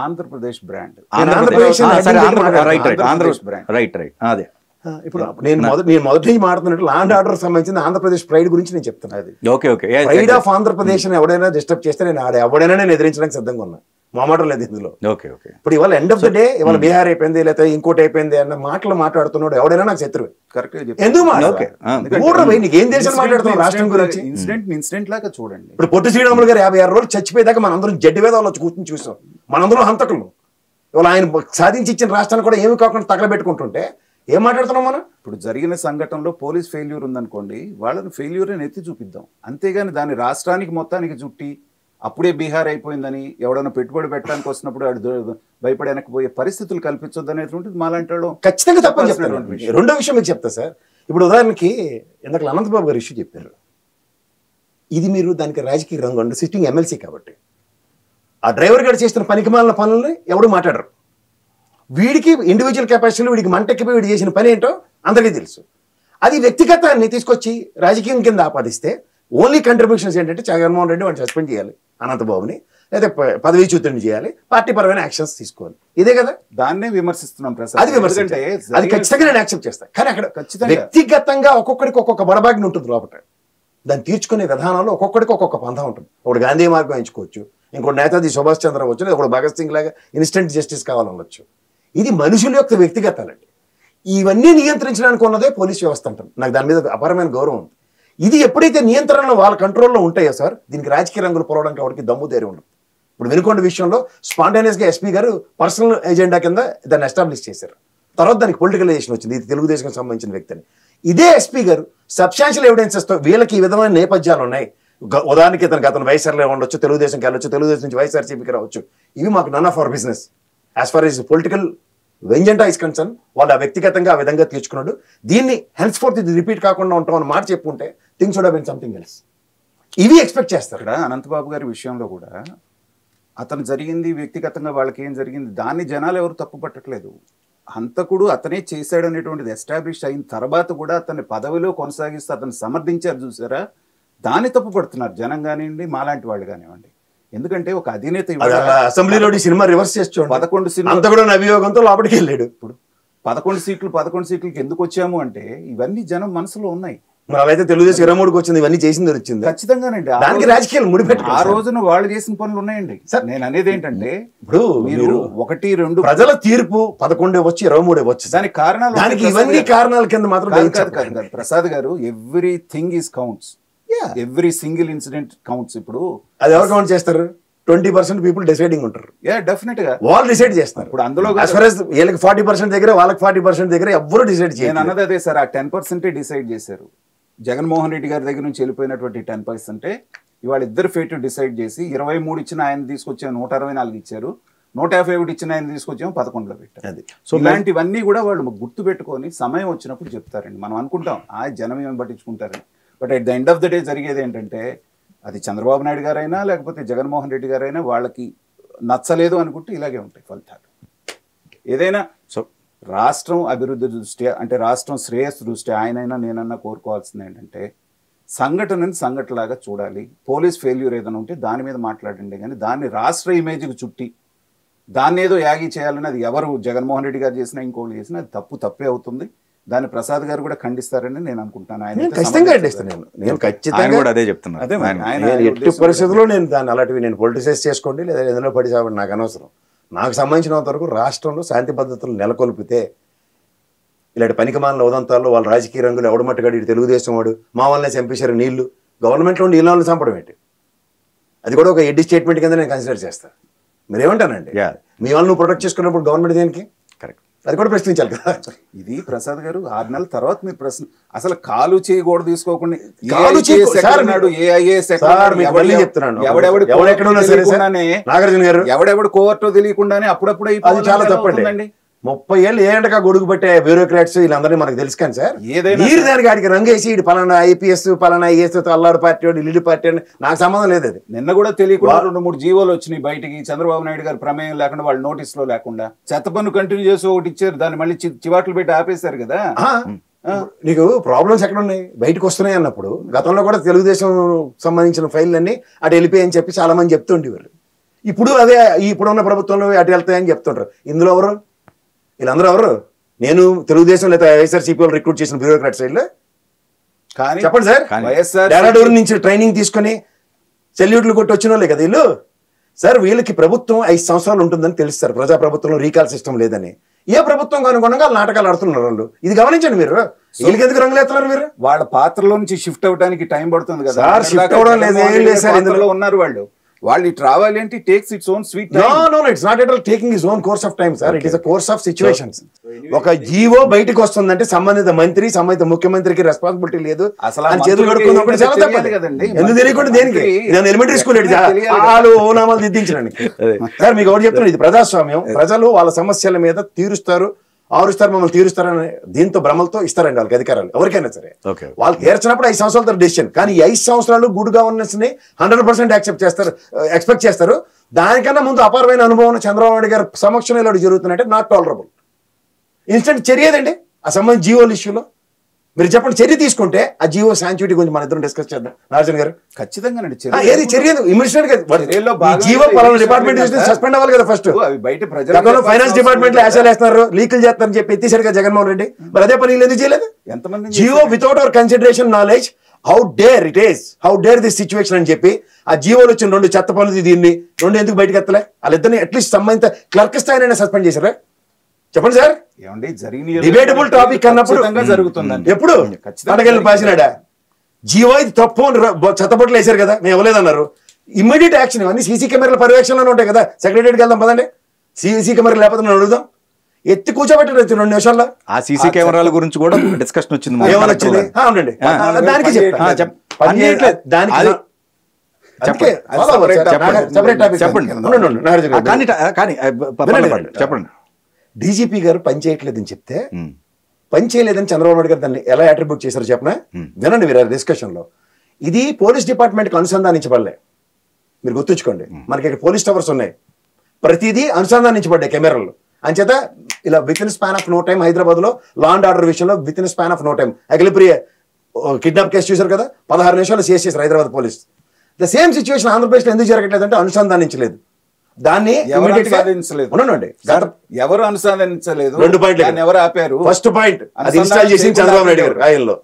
ఆంధ్రప్రదేశ్ బ్రాండ్, రైట్ అదే. ఇప్పుడు నేను మొదటి నుంచి మాట్లాడుతున్నట్టు లా అండ్ ఆర్డర్ సంబంధించిన ఆంధ్రప్రదేశ్ ప్రైడ్ గురించి నేను చెప్తున్నాను. ఓకే ప్రైడ్ ఆఫ్ ఆంధ్రప్రదేశ్ ఎవడైనా డిస్టర్బ్ చేస్తే నేను ఎవడైనా నేను ఎదిరించడానికి సిద్ధంగా ఉన్నా, మామాటం లేదు ఇందులో. ఇప్పుడు ఇవాళ ఎండ్ ఆఫ్ ద డే ఇవాళ బీహార్ అయిపోయింది లేకపోతే ఇంకోటి అయిపోయింది అన్న మాటలు మాట్లాడుతున్నాడు ఎవడైనా నాకు శత్రువే. ఎందుకు నీకేం దేశం మాట్లాడుతున్నావు రాష్ట్రం గురించి? ఇన్సిడెంట్ లాగా చూడండి. ఇప్పుడు పొట్టి శ్రీరాములు గారు 56 రోజులు చచ్చిపోయేదాకా మనందరం జడ్డి వేదాలు వచ్చి కూర్చొని చూసాం. మనందరం హంతకులు. ఇవాళ ఆయన సాధించి ఇచ్చిన రాష్ట్రాన్ని కూడా ఏమి కాకుండా తగలబెట్టుకుంటుంటే ఏం మాట్లాడుతున్నాం మనం? ఇప్పుడు జరిగిన సంఘటనలో పోలీస్ ఫెయిల్యూర్ ఉందనుకోండి, వాళ్ళని ఫెయిల్యూర్ అని ఎత్తి చూపిద్దాం, అంతేగాని దాన్ని రాష్ట్రానికి మొత్తానికి చుట్టి అప్పుడే బీహార్ అయిపోయిందని ఎవడన్నా పెట్టుబడి పెట్టడానికి వస్తున్నప్పుడు వాడు భయపడి వెనకపోయే పరిస్థితులు కల్పించొద్దు అనేటువంటిది మాలాంటి వాళ్ళు ఖచ్చితంగా తప్పని చెప్తారు. రెండో విషయం మీకు చెప్తా సార్. ఇప్పుడు ఉదాహరణకి ఇందాక అనంతబాబు గారు ఇష్యూ చెప్పారు, ఇది మీరు దానికి రాజకీయ రంగు అండి, సిట్టింగ్ ఎమ్మెల్సీ కాబట్టి ఆ డ్రైవర్ గారు చేస్తున్న పనికిమాలిన పనులని ఎవరు మాట్లాడరు. వీడికి ఇండివిజువల్ కెపాసిటీలో వీడికి మంటెక్కిపోయి వీడు చేసిన పని ఏంటో అందరికీ తెలుసు. అది వ్యక్తిగతాన్ని తీసుకొచ్చి రాజకీయం కింద ఆపాదిస్తే ఓన్లీ కంట్రిబ్యూషన్స్ ఏంటంటే జగన్మోహన్ రెడ్డి వాడిని సస్పెండ్ చేయాలి, అనంతబాబుని, లేదా పదవీచ్యుతుని చేయాలి, పార్టీ పరమైన యాక్షన్స్ తీసుకోవాలి. ఇదే కదా దాన్నే విమర్శిస్తున్నాం ప్రసాద్. అది విమర్శించే అది ఖచ్చితంగా నేను యాక్సెప్ట్ చేస్తాను. కానీ అక్కడ వ్యక్తిగతంగా ఒక్కొక్కడికి ఒక్కొక్క బడబాగ్ని ఉంటుంది లోపల. దాన్ని తీర్చుకునే విధానంలో ఒక్కొక్కడికి ఒక్కొక్క పంథా ఉంటుంది. ఒకటి గాంధీ మార్గం ఎంచుకోవచ్చు, ఇంకోటి నేతాజీ సుభాష్ చంద్ర అవ్వచ్చు, లేదా ఒకటి భగత్ సింగ్ లాగా ఇన్స్టెంట్ జస్టిస్ కావాలనవచ్చు. ఇది మనుషుల యొక్క వ్యక్తిగతాలండి. ఇవన్నీ నియంత్రించడానికి ఉన్నదే పోలీస్ వ్యవస్థ అంటారు. నాకు దాని మీద అపారమైన గౌరవం ఉంది. ఇది ఎప్పుడైతే నియంత్రణలో వాళ్ళ కంట్రోల్లో ఉంటాయో సార్, దీనికి రాజకీయ రంగులు పొరవడానికి ఎవరికి దమ్ము ధైర్యం ఉండదు. ఇప్పుడు వెనుకొండ విషయంలో స్పాంటేనియస్గా ఎస్పీ గారు పర్సనల్ ఎజెండా కింద దాన్ని ఎస్టాబ్లిష్ చేశారు. తర్వాత దానికి పొలిటికలైజేషన్ వచ్చింది, ఇది తెలుగుదేశం సంబంధించిన వ్యక్తిని. ఇదే ఎస్పీ గారు సబ్స్టాన్షియల్ ఎవిడెన్సెస్తో వీళ్ళకి ఈ విధమైన నేపథ్యాలు ఉన్నాయి, ఉదాహరణకి అతను వైఎస్ఆర్లో ఉండొచ్చు, తెలుగుదేశంకి వెళ్ళొచ్చు, తెలుగుదేశం నుంచి వైఎస్ఆర్సీపీకి రావచ్చు, ఇవి మాకు none of our business. As far is political vendetta is concern, వాళ్ళు ఆ వ్యక్తిగతంగా ఆ విధంగా తీర్చుకున్నాడు. దీన్ని హెల్త్ ఫోర్త్ ఇది రిపీట్ కాకుండా ఉంటామని మాట చెప్పుకుంటే things would have been something else. ఇవి ఎక్స్పెక్ట్ చేస్తారు. ఇక్కడ అనంతబాబు గారి విషయంలో కూడా అతను జరిగింది వ్యక్తిగతంగా వాళ్ళకి ఏం జరిగింది దాన్ని జనాలు ఎవరు తప్పు పట్టట్లేదు. హంతకుడు అతనే చేశాడనేటువంటిది ఎస్టాబ్లిష్ అయిన తర్వాత కూడా అతన్ని పదవిలో కొనసాగిస్తూ అతను సమర్థించారు చూసారా, దాన్ని తప్పు పడుతున్నారు జనం కానివ్వండి, మాలాంటి వాళ్ళు కానివ్వండి. ఎందుకంటే ఒక అధినేత అసెంబ్లీలో సినిమా రివర్స్ చేస్తూ 11 సినిమా కూడా అభియోగంతో లోపలికి వెళ్ళాడు. ఇప్పుడు 11 సీట్లకి ఎందుకు వచ్చాము అంటే ఇవన్నీ జనం మనసులో ఉన్నాయి. మరి అలాగే తెలుగుదేశం 23కి వచ్చింది, ఇవన్నీ చేసింది వచ్చింది ఖచ్చితంగానండి. దానికి రాజకీయాలు ముడిపెట్టి ఆ రోజున వాళ్ళు చేసిన పనులు ఉన్నాయండి. నేను అనేది ఏంటంటే ఇప్పుడు మీరు 1, 2 ప్రజల తీర్పు 11 వచ్చి 23 వచ్చి దానికి కారణాలు, దానికి ఇవన్నీ కారణాల కింద మాత్రం ప్రసాద్ గారు everything is counts, every single incident counts. ఇప్పుడు అది ఎవరు కౌంట్ చేస్తారు? 20% పీపుల్ డిసైడింగ్ ఉంటారు. డెఫినెట్ గా వాళ్ళు డిసైడ్ చేస్తారు. ఇప్పుడు అందులో వీళ్ళకి 40% దగ్గర, వాళ్ళకి 40% దగ్గర ఎవరు డిసైడ్ చేయాలి అన్నది అదే సార్. ఆ 10% డిసైడ్ చేశారు. జగన్మోహన్ రెడ్డి గారి దగ్గర నుంచి వెళ్ళిపోయినటువంటి 10% ఇవాళ ఇద్దరు ఫేట్ డిసైడ్ చేసి 23 ఇచ్చిన ఆయన తీసుకొచ్చాము 164 ఇచ్చారు, 151 ఇచ్చిన ఆయన తీసుకొచ్చాము 11లో పెట్టారు. సో ఇలాంటివన్నీ కూడా వాళ్ళు గుర్తు పెట్టుకొని సమయం వచ్చినప్పుడు చెప్తారండి. మనం అనుకుంటాం ఆ జనం ఏమి పట్టించుకుంటారని, but at the end of the day జరిగేది ఏంటంటే అది చంద్రబాబు నాయుడు గారైనా లేకపోతే జగన్మోహన్ రెడ్డి గారైనా వాళ్ళకి నచ్చలేదు అనుకుంటే ఇలాగే ఉంటాయి ఫలితాలు. ఏదైనా సో రాష్ట్రం అభివృద్ధి దృష్ట్యా అంటే రాష్ట్రం శ్రేయస్సు దృష్ట్యా ఆయనైనా నేనన్నా కోరుకోవాల్సింది ఏంటంటే సంఘటనని సంఘటనలాగా చూడాలి. పోలీస్ ఫెయిల్యూర్ ఏదైనా ఉంటే దాని మీద మాట్లాడండి, కానీ దాన్ని రాష్ట్ర ఇమేజ్కి చుట్టి దాన్ని ఏదో యాగి చేయాలని అది ఎవరు జగన్మోహన్ రెడ్డి గారు చేసినా ఇంకోళ్ళు చేసినా అది తప్పే అవుతుంది. దాన్ని ప్రసాద్ గారు కూడా ఖండిస్తారని నేను అనుకుంటాను. ఆయన ఖచ్చితంగా ఖండిస్తాను. నేను ఖచ్చితంగా అదే చెప్తున్నాను. ఎట్టి పరిస్థితుల్లో నేను దాన్ని అలాంటివి నేను పొలిటిసైజ్ చేసుకోండి లేదా ఏదైనా పడి సాబండి నాకు అనవసరం. నాకు సంబంధించినంత వరకు రాష్ట్రంలో శాంతి భద్రతలు నెలకొల్పితే ఇలాంటి పనికిమాలిన ఉదంతాల్లో వాళ్ళ రాజకీయ రంగులు ఎవడు మట్టుగాడు ఇటు తెలుగుదేశం వాడు మా వాళ్ళనే చంపేశారు, నీళ్లు గవర్నమెంట్లో నీళ్ళని చంపడం ఏంటి, అది కూడా ఒక ఎడ్డి స్టేట్మెంట్ కింద నేను కన్సిడర్ చేస్తాను. మీరేమంటానండి? మీ వాళ్ళు నువ్వు ప్రొటెక్ట్ చేసుకున్నప్పుడు గవర్నమెంట్ దేనికి? కరెక్ట్, అది కూడా ప్రశ్నించాలి కదా. ఇది ప్రసాద్ గారు 6 నెలల తర్వాత మీరు ప్రశ్న అసలు కాలు చేయి కూడా తీసుకోకుండా కాలు చేయి సార్ నాగార్జున గారు ఎవడెవడు కోర్టు తెలియకుండానే అప్పుడప్పుడు అది చాలా తప్పండి. 30 ఏళ్ళు ఏంటగా గొడుగు పెట్టే బ్యూరోక్రాట్స్ వీళ్ళందరినీ మనకు తెలుసు కానీ సార్, మీరు దానికి ఆడికి రంగేసి ఇటు పలానా ఐపీఎస్ పలానా ఐఏఎస్ అల్లాడు పార్టీ ఢిల్లీ పార్టీ అని నాకు సంబంధం లేదు. అది నిన్న కూడా తెలియకుండా 2-3 జీవోలు వచ్చినాయి బయటికి, చంద్రబాబు నాయుడు గారు ప్రమేయం లేకుండా, వాళ్ళు నోటీసులో లేకుండా చెత్త పన్ను కంటిన్యూ చేసి ఒకటి ఇచ్చారు, దాన్ని మళ్ళీ చివాట్లు పెట్టి ఆపేశారు కదా. నీకు ప్రాబ్లమ్స్ ఎక్కడ ఉన్నాయి? బయటకు వస్తున్నాయి అన్నప్పుడు గతంలో కూడా తెలుగుదేశం సంబంధించిన ఫైళ్ళన్నీ అటు వెళ్ళిపోయాయని చెప్పి చాలా మంది చెప్తుండేవారు. ఇప్పుడు అదే ఇప్పుడున్న ప్రభుత్వంలో అటు వెళ్తాయని చెప్తుంటారు. ఇందులో ఎవరు? వీళ్ళందరూ ఎవరు? నేను తెలుగుదేశం లేదా వైఎస్ఆర్సీపీ వాళ్ళు రిక్రూట్ చేసిన బ్యూరోక్రాట్ సైడ్ చెప్పండి సార్. డెరాడూర్ నుంచి ట్రైనింగ్ తీసుకుని సెల్యూట్లు కొట్టి వచ్చిన వాళ్ళే కదా వీళ్ళు. సార్ వీళ్ళకి ప్రభుత్వం 5 సంవత్సరాలు ఉంటుందని తెలుస్తారు. ప్రజా ప్రభుత్వంలో రీకాల్ సిస్టమ్ లేదని. ఏ ప్రభుత్వం అనుగుణంగా వాళ్ళు నాటకాలు ఆడుతున్నారు వాళ్ళు. ఇది గమనించండి మీరు. వీళ్ళకి ఎందుకు రంగులు ఎత్తున్నారు మీరు? వాళ్ళ పాత్రలో నుంచి షిఫ్ట్ అవడానికి టైం పడుతుంది కదా సార్. షిఫ్ట్ అవడం లేదు, ఇందులో ఉన్నారు వాళ్ళు ఇటు రావాలి అంటే takes its own sweet. No it's not at all taking is own course of time sir. It is a course of situations. ఒక జీవో బయటకు వస్తుందంటే సంబంధిత మంత్రి సంబంధిత ముఖ్యమంత్రికి రెస్పాన్సిబిలిటీ లేదు అని చేతులు కడుక్కున్నప్పుడు చాలా తప్పదు కదండి. ఎందుకు తెలియకుండా దేనికి? నేను ఎలిమెంటరీ స్కూల్ వాళ్ళు ఓనామాలు దిద్దించడానికి. సార్ మీకు ఒకటి చెప్తున్నాను, ఇది ప్రజాస్వామ్యం. ప్రజలు వాళ్ళ సమస్యల మీద తీరుస్తారు, ఆరుస్తారు, మమ్మల్ని తీరుస్తారని దీంతో భ్రమలతో ఇస్తారండి వాళ్ళకి అధికారాలు. ఎవరికైనా సరే వాళ్ళు తీర్చినప్పుడు 5 సంవత్సరాలతో డెసిషన్. కానీ ఈ 5 సంవత్సరాలు గుడ్ గవర్నెన్స్ ని 100% ఎక్స్పెక్ట్ చేస్తారు. దానికన్నా ముందు అపారమైన అనుభవం చంద్రబాబు నాయుడు గారి సమక్షంలో ఇలా జరుగుతున్నట్టే నాట్ టాలరబుల్. ఇన్స్టెంట్ చర్యదండి ఆ సంబంధించి జీవోల ఇష్యూలో. మీరు చెప్పండి, చర్య తీసుకుంటే ఆ జీవో శాంచుటీ గురించి మన ఇద్దరం డిస్కస్ చేద్దాం. నాగార్జున గారు ఖచ్చితంగా ఏది చర్య ఇమీడియట్ గా జీవో పలానా డిపార్ట్మెంట్ సస్పెండ్ అవ్వాలి కదా. ఫస్ట్ ఫైనాన్స్ డిపార్ట్మెంట్ లో యాసాలు వేస్తున్నారు, లీకులు చేస్తారని చెప్పి ఎత్తిసారు కదా జగన్మోహన్ రెడ్డి. మరి అదే పని ఎందుకు చేయలేదు? ఎంతమంది GO without hour consideration knowledge how dare this situation అని చెప్పి ఆ జీవోలు వచ్చిన 2 చెత్త పనులు, దీన్ని 2 ఎందుకు బయటకు ఎత్తలే? వాళ్ళిద్దరిని అట్లీస్ట్ సంబంధిత క్లర్క్ స్థాయినైనా సస్పెండ్ చేశారా? చెప్పండి సార్. డిబేటబుల్ టాపిక్ అన్నప్పుడు జరుగుతుంది. ఎప్పుడు అడగలు పాసినాడా జీవో ఇది తప్పు అని చెత్తబొట్లు వేశారు కదా, మేము ఇవ్వలేదన్నారు. Immediate action. ఇవన్నీ సీసీ కెమెరాల పర్యవేక్షణలోనే ఉంటాయి కదా. సెక్రటరీకి వెళ్దాం పదండి. సీసీ కెమెరా లేకపోతే నేను అడుగుదాం. ఎత్తి కూర్చోబెట్టారు 2 నిమిషాల్లో. ఆ సీసీ కెమెరాల గురించి కూడా డిస్కషన్ వచ్చింది. ఏమనొచ్చింది? అవునండి, దానికి చెప్పండి. డీజీపీ గారు పని చేయట్లేదని చెప్తే పని చేయలేదని చంద్రబాబు నాయుడు గారు దాన్ని ఎలా అట్రిబ్యూట్ చేశారు చెప్పనా? వినండి మీరు డిస్కషన్ లో. ఇది పోలీస్ డిపార్ట్మెంట్ కి అనుసంధానించబడలే. మీరు గుర్తుంచుకోండి, మనకి ఇక్కడ పోలీస్ టవర్స్ ఉన్నాయి, ప్రతిదీ అనుసంధానించబడ్డాయి కెమెరాలు. అంచేత ఇలా with in span of no time Hyderabad లో లా అండ్ ఆర్డర్ విషయంలో with in span of no time Akhilapriya kidnap case చూశారు కదా, 16 నిమిషాలు చేసేసారు Hyderabad police. The same situation Andhra Pradesh లో ఎందుకు జరగట్లేదు అంటే అనుసంధానించలేదు. దాన్ని ఎవరు అనుసంధానించలేదు. 2 పాయింట్లు ఎవరు ఆపారు? ఫస్ట్ పాయింట్, అది ఇన్స్టాల్ చేసింది చంద్రబాబు నాయుడు గారు ఆయనలో,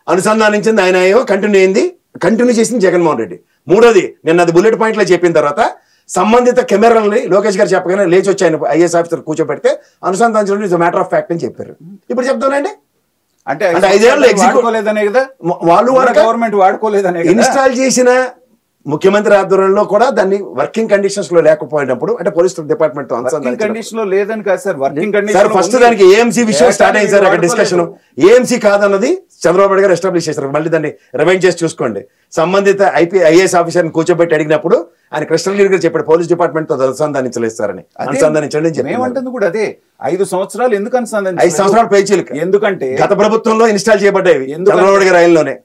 అనుసంధానించింది ఆయన, కంటిన్యూ అయింది, కంటిన్యూ చేసింది జగన్మోహన్ రెడ్డి. మూడోది, నిన్న అది బుల్లెట్ పాయింట్ లో చెప్పిన తర్వాత సంబంధిత కెమెరాలని లోకేష్ గారు చెప్పగానే లేచి వచ్చి ఆయన ఐఏఎస్ ఆఫీసర్ కూర్చోబెడితే అనుసంధానించడం ఇస్ మ్యాటర్ ఆఫ్ ఫ్యాక్ట్ అని చెప్పారు. ఇప్పుడు చెప్తానండి, అంటే 5 ఏళ్ళు వాడుకోలేదనే కదా వాళ్ళు గవర్నమెంట్ వాడుకోలేదనే ఇన్స్టాల్ చేసిన ముఖ్యమంత్రి ఆధ్వర్యంలో కూడా దాన్ని వర్కింగ్ కండిషన్స్ లో లేకపోయినప్పుడు అంటే పోలీస్ డిపార్ట్మెంట్ తో కండిషన్ లో లేదని కాదు sir, working condition. Sir first దానికి ఏఎంసీ విషయం స్టార్ట్ అయింది సార్. అక్కడ డిస్కషన్ ఏఎంసీ కాదన్నది చంద్రబాబు నాయుడు గారు ఎస్టాబ్లిష్ చేశారు. మళ్ళీ దాన్ని రిమైండ్ చేసి చూసుకోండి. సంబంధిత ఐఏఎస్ ఆఫీసర్ ని కూర్చోబెట్టి అడిగినప్పుడు ఆయన కృష్ణలీడ్ గారు చెప్పాడు పోలీస్ డిపార్ట్మెంట్ తో అనుసంధానించలేదు సార్ అని. అనుసంధానించండి ఏమంటుంది కూడా అదే. 5 సంవత్సరాలు ఎందుకు అనుసంధానించారు? 5 సంవత్సరాల పేచీలకు. ఎందుకంటే గత ప్రభుత్వంలో ఇన్స్టాల్ చేయబడ్డాయి చంద్రబాబు నాయుడు గారి ఆయనలోనే.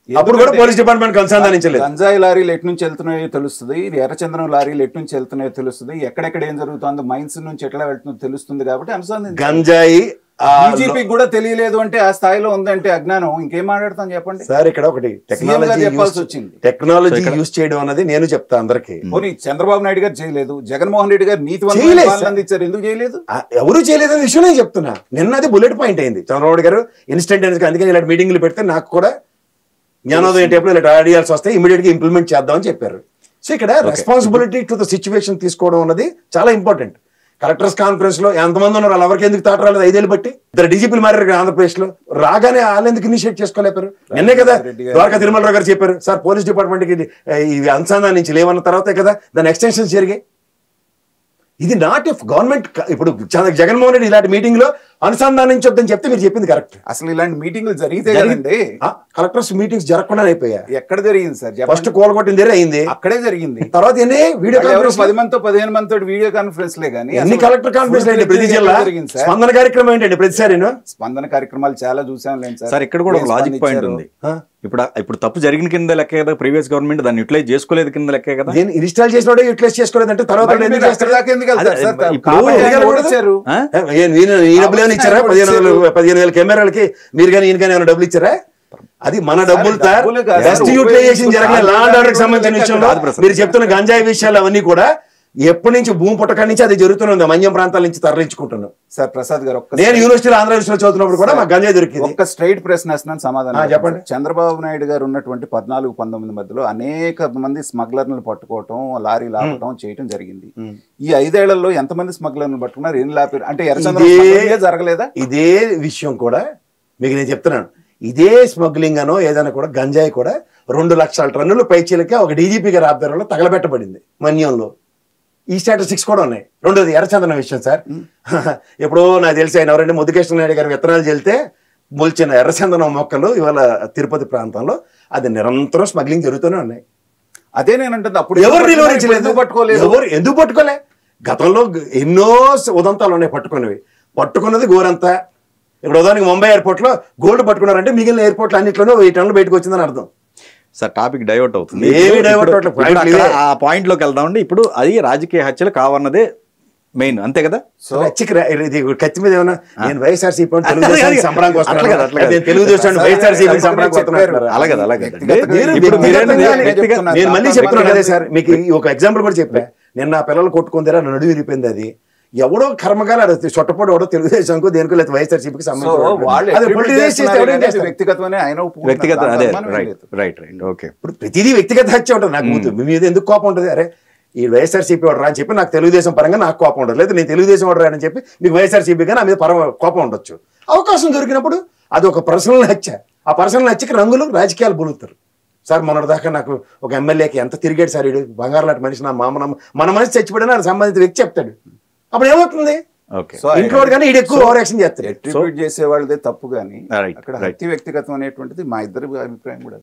అప్పుడు కూడా పోలీస్ డిపార్ట్మెంట్ అనుసంధానించలేదు. గంజాయి లారీలు ఎటు నుంచి వెళ్తున్నాయో తెలుస్తుంది, ఎర్రచంద్రం లారీలు ఎటు నుంచి వెళ్తున్నాయో తెలుస్తుంది, ఎక్కడెక్కడ ఏం జరుగుతుందో మైన్స్ నుంచి ఎట్లా వెళ్తుందో తెలుస్తుంది. కాబట్టి అనుసంధానం గంజాయి బీజేపీకి కూడా తెలియలేదు అంటే ఆ స్థాయిలో ఉందంటే అజ్ఞానం. ఇంకేం మాట్లాడతాం చెప్పండి సార్. ఇక్కడ ఒకటి టెక్నాలజీ యూజ్ చేయడం అనేది నేను చెప్తా అందరికి. చంద్రబాబు నాయుడు గారు చేయలేదు, జగన్మోహన్ రెడ్డి గారు నీతివంతంగా అందించారు, ఎందుకు చేయలేదు? ఎవరు చేయలేదు అనే విషయం నేను చెప్తున్నా. నిన్నది బుల్లెట్ పాయింట్ అయింది చంద్రబాబు గారు ఇన్స్టెంట్. అందుకని ఇలాంటి మీటింగ్లు పెడితే నాకు కూడా జ్ఞానోదయం టైప్లో ఇలా ఐడియాస్ వస్తే ఇమీడియట్ గా ఇంప్లిమెంట్ చేద్దామని చెప్పారు. సో ఇక్కడ రెస్పాన్సిబిలిటీ టు ద సిచ్యువేషన్ తీసుకోవడం అన్నది చాలా ఇంపార్టెంట్. కలెక్టర్స్ కాన్ఫరెన్స్ లో ఎంతమంది ఉన్నారు, వాళ్ళు ఎవరికి ఎందుకు తాట రాలేదు? 5 ఏళ్ళు బట్టి 2 డీజీపీలు మారారు ఆంధ్రప్రదేశ్ లో. రాగానే వాళ్ళు ఎందుకు ఇనిషియేట్ చేసుకోలేపారు? నిన్నే కదా ద్వారకా తిరుమలరావు గారు చెప్పారు, సార్ పోలీస్ డిపార్ట్మెంట్ కి ఈ అనుసంధానం నుంచి లేవన్న తర్వాతే కదా దాని ఎక్స్టెన్షన్స్ జరిగాయి. ఇది నాట్ ఎఫ్ గవర్నమెంట్. ఇప్పుడు జగన్మోహన్ రెడ్డి ఇలాంటి మీటింగ్ లో అనుసంధానించొద్దని చెప్తే మీరు చెప్పింది కరెక్ట్. అసలు ఇలాంటి మీటింగ్లు జరిగితే కదండి. కలెక్టర్స్ మీటింగ్స్ జరగకుండా అయిపోయా. ఎక్కడ జరిగింది సార్? ఫస్ట్ కోలగొట్టిన దగ్గర అయింది, అక్కడే జరిగింది. తర్వాత వీడియో 10 మందితో 15 మందితో వీడియో కాన్ఫరెన్స్ లే కానీ ఎన్ని కలెక్టర్ కాన్ఫరెన్స్ అండి ప్రతి జిల్లా? స్పందన కార్యక్రమం ఏంటండి ప్రతిసారి? స్పందన కార్యక్రమాలు చాలా చూసాం లేదు సార్. ఇక్కడ కూడా ఒక లాజిక్ పాయింట్ ఉంది. ఇప్పుడు తప్పు జరిగిన కింద లెక్కే కదా, ప్రీవియస్ గవర్నమెంట్ దాన్ని యూటిలైజ్ చేసుకోలేదు కింద లెక్కే కదా. దీన్ని ఇన్స్టాల్ చేసినోడే యూటిలైజ్ చేసుకోలేదు అంటే తర్వాత ఇచ్చారా? 15,000 కెమెరాలకి మీరు కానీ ఈయన కానీ ఏమైనా డబ్బులు ఇచ్చారా? అది మన డబ్బులు సార్. బెస్ట్ యూటిలైజేషన్ జరగలేదు లా అండ్ ఆర్డర్ కి సంబంధించిన విషయంలో. మీరు చెప్తున్న గంజాయి విషయాలు అవన్నీ కూడా ఎప్పటి నుంచి భూమి పుట్టక నుంచి అది జరుగుతుంది. మన్యం ప్రాంతాల నుంచి తరలించుకుంటున్నాను సార్. ప్రసాద్ గారు, నేను యూనివర్సిటీలో ఆంధ్ర యూనివర్సిటీలో చదువుతున్నప్పుడు కూడా మాకు గంజాయి దొరికింది. ఒక స్ట్రైట్ ప్రశ్న వేస్తున్నాను, సమాధానం చెప్పండి. చంద్రబాబు నాయుడు గారు ఉన్నటువంటి 14-19 మధ్యలో అనేక మంది స్మగ్లర్లను పట్టుకోవటం, లారీ లాపటం చేయటం జరిగింది. ఈ 5 ఏళ్లలో ఎంతమంది స్మగ్లర్లను పట్టుకున్నారు? ఏం లాపారు అంటే జరగలేదా? ఇదే విషయం కూడా మీకు నేను చెప్తున్నాను. ఇదే స్మగ్లింగ్ అనో ఏదైనా కూడా గంజాయి కూడా 2 లక్షల టన్నులు పైచీలకే ఒక డీజీపీ గారి ఆధ్వర్యంలో తగలబెట్టబడింది మన్యంలో. ఈ స్టాటిస్టిక్స్ కూడా ఉన్నాయి. రెండోది ఎర్రచందనం విషయం సార్. ఎప్పుడో నాకు తెలిసి ఆయన ఎవరంటే ముద్దుకృష్ణ నాయుడు గారు విత్తనాలు చెల్తే మొలిచిన ఎర్రచందనం మొక్కలు ఇవాళ తిరుపతి ప్రాంతంలో అది నిరంతరం స్మగ్లింగ్ జరుగుతూనే ఉన్నాయి. అదే నేనంటుంది. అప్పుడు ఎవరు నిలువరించలేదు, ఎవరు ఎందుకు పట్టుకోలే? గతంలో ఎన్నో ఉదంతాలు ఉన్నాయి పట్టుకున్నవి. పట్టుకున్నది గోరంతా. ఇప్పుడు ఉదాహరణకి ముంబై ఎయిర్పోర్ట్ లో గోల్డ్ పట్టుకున్నారంటే మిగిలిన ఎయిర్పోర్ట్లు అన్నింటిలోనూ 1000 టన్నులు బయటకు వచ్చిందని అర్థం. సార్ టాపిక్ డైవర్ట్ అవుతుంది. ఆ పాయింట్ లోకి వెళ్దామండి. ఇప్పుడు అది రాజకీయ హత్యలు కావన్నదే మెయిన్, అంతే కదా? సో కత్తి మీద ఏమన్నా నేను వైఎస్ఆర్సీపీ తెలుగుదేశం సంబరానికి వస్తున్నాను, తెలుగుదేశం వైఎస్ఆర్సీపీ సంబరానికి వస్తున్నాను. నేను మళ్ళీ చెప్తున్నాను అదే సార్. మీకు ఒక ఎగ్జాంపుల్ కూడా చెప్పా. నేను నా పిల్లలు కొట్టుకుందిరా నడువు విరిపోయింది. అది ఎవడో కర్మకాల చొట్టపోటు ఎవడో తెలుగుదేశంకు దేనికో లేదా వైఎస్ఆర్సీపీకి ఇప్పుడు ప్రతిదీ వ్యక్తిగత హత్య ఉంటుంది. నాకు మీ మీద ఎందుకు కోపం ఉంటుంది? అరే ఈ వైఎస్ఆర్సీపీ వాడు రా అని చెప్పి నాకు తెలుగుదేశం పరంగా నాకు కోపం ఉండదు, లేదు నేను తెలుగుదేశం వాడు రా అని చెప్పి మీకు వైఎస్ఆర్సీపీగా నా మీద కోపం ఉండొచ్చు. అవకాశం దొరికినప్పుడు అది ఒక పర్సనల్ హత్య. ఆ పర్సనల్ హత్యకి రంగులు రాజకీయాలు బులుగుతారు. సార్ మొన్నటిదాకా నాకు ఒక ఎమ్మెల్యేకి ఎంత తిరిగాడు సార్, ఇడు బంగారు లాంటి మనిషి, నా మామ మన మనిషి చచ్చిపోయినా సంబంధిత వ్యక్తి చెప్తాడు. అప్పుడు ఏమవుతుంది? ఇంట్లో కానీ ఈడు ఎక్కువ ఓవర్ యాక్షన్ చేస్తాడు. చేసే వాళ్ళదే తప్పు కానీ అక్కడ హత్య వ్యక్తిగతం అనేటువంటిది మా ఇద్దరి అభిప్రాయం కూడా.